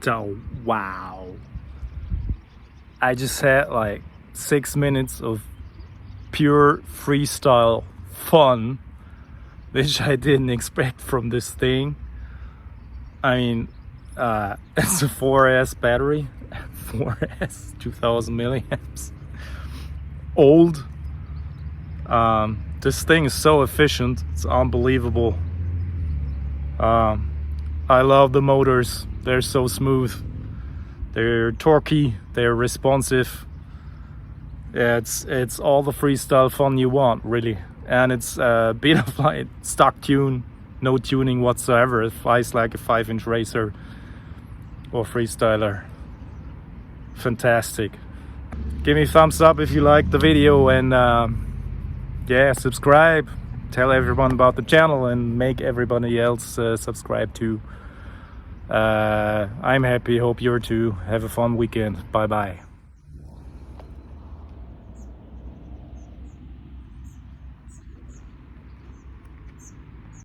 So wow, I just had like 6 minutes of pure freestyle fun, which I didn't expect from this thing. I mean, it's a 4S battery, 4S 2000 milliamps, old. This thing is so efficient, it's unbelievable. I love the motors, they're so smooth, they're torquey, they're responsive. Yeah, it's all the freestyle fun you want, really. And it's MAIDEN FLIGHT stock tune, no tuning whatsoever. It flies like a 5-inch racer or freestyler. Fantastic. Give me a thumbs up if you liked the video, and yeah, subscribe, tell everyone about the channel, and make everybody else subscribe too. I'm happy, hope you're too. Have a fun weekend. Bye bye.